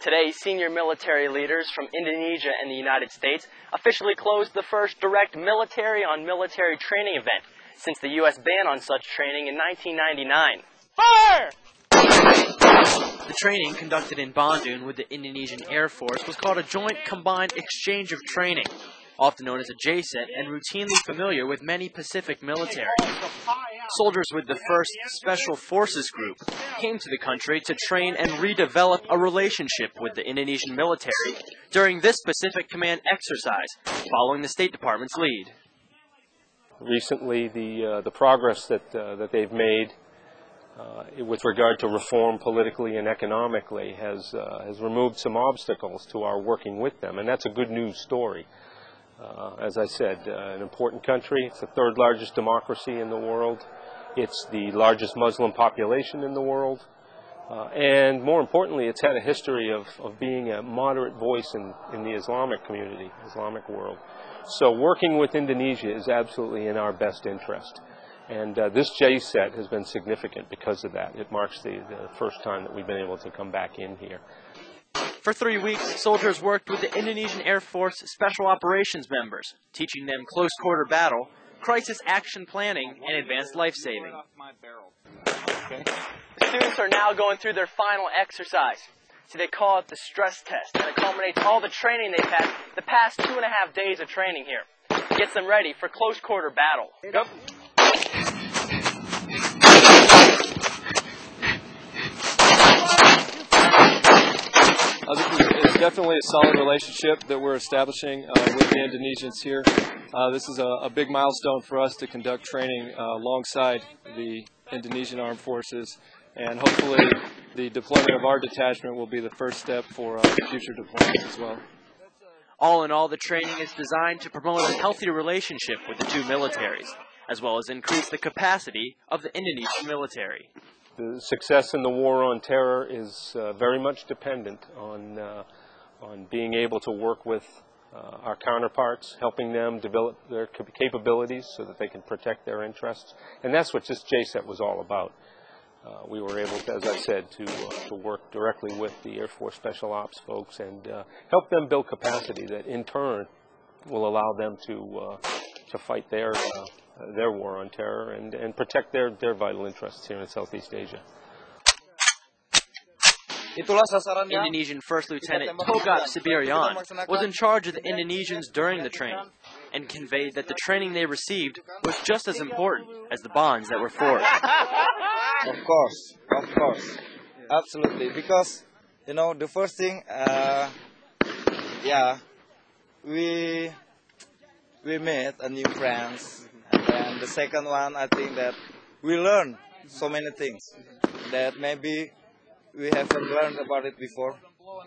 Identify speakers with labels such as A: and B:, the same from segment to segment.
A: Today, senior military leaders from Indonesia and the United States officially closed the first direct military-on-military training event since the U.S. ban on such training in 1999. Fire! The training conducted in Bandung with the Indonesian Air Force was called a Joint Combined Exchange of Training, often known as a JCET, and routinely familiar with many Pacific military. Soldiers with the 1st Special Forces Group came to the country to train and redevelop a relationship with the Indonesian military during this Pacific Command exercise, following the State Department's lead.
B: Recently, the progress that they've made with regard to reform politically and economically has removed some obstacles to our working with them, and that's a good news story. As I said, an important country. It's the 3rd largest democracy in the world. It's the largest Muslim population in the world. And more importantly, it's had a history of being a moderate voice in the Islamic community, Islamic world. So working with Indonesia is absolutely in our best interest. And this JCET has been significant because of that. It marks the first time that we've been able to come back in here.
A: For 3 weeks, soldiers worked with the Indonesian Air Force Special Operations members, teaching them close-quarter battle, crisis action planning, and advanced life-saving. Okay. The students are now going through their final exercise. So they call it the stress test, and it culminates all the training they've had the past 2.5 days of training here. It gets them ready for close-quarter battle. Go.
C: This is definitely a solid relationship that we're establishing with the Indonesians here. This is a big milestone for us to conduct training alongside the Indonesian Armed Forces, and hopefully the deployment of our detachment will be the first step for future deployments as well.
A: All in all, the training is designed to promote a healthy relationship with the two militaries, as well as increase the capacity of the Indonesian military.
B: The success in the war on terror is very much dependent on being able to work with our counterparts, helping them develop their capabilities so that they can protect their interests. And that's what this JCET was all about. We were able to, as I said, to work directly with the Air Force Special Ops folks and help them build capacity that in turn will allow them to fight their war on terror and protect their vital interests here in Southeast Asia.
A: Indonesian First Lieutenant Togat Sibirian was in charge of the Indonesians during the training and conveyed that the training they received was just as important as the bonds that were forged.
D: Of course, absolutely. Because, you know, the first thing, we met a new friends, and the second one, I think that we learned so many things that maybe we haven't learned about it before.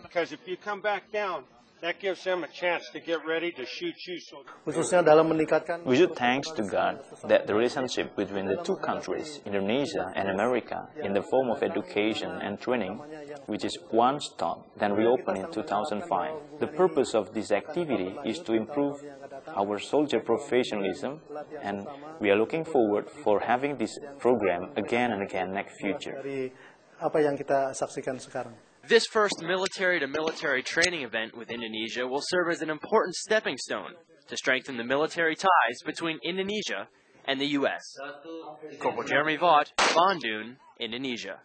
E: Because if you come back down, that gives them a chance to get ready to shoot you.
F: We should thank to God that the relationship between the two countries, Indonesia and America, in the form of education and training, which is once taught, then reopened in 2005. The purpose of this activity is to improve our soldier professionalism, and we are looking forward for having this program again and again next future.
A: This first military-to-military training event with Indonesia will serve as an important stepping stone to strengthen the military ties between Indonesia and the U.S. Corporal Jeremy Vaught, Bandung, Indonesia.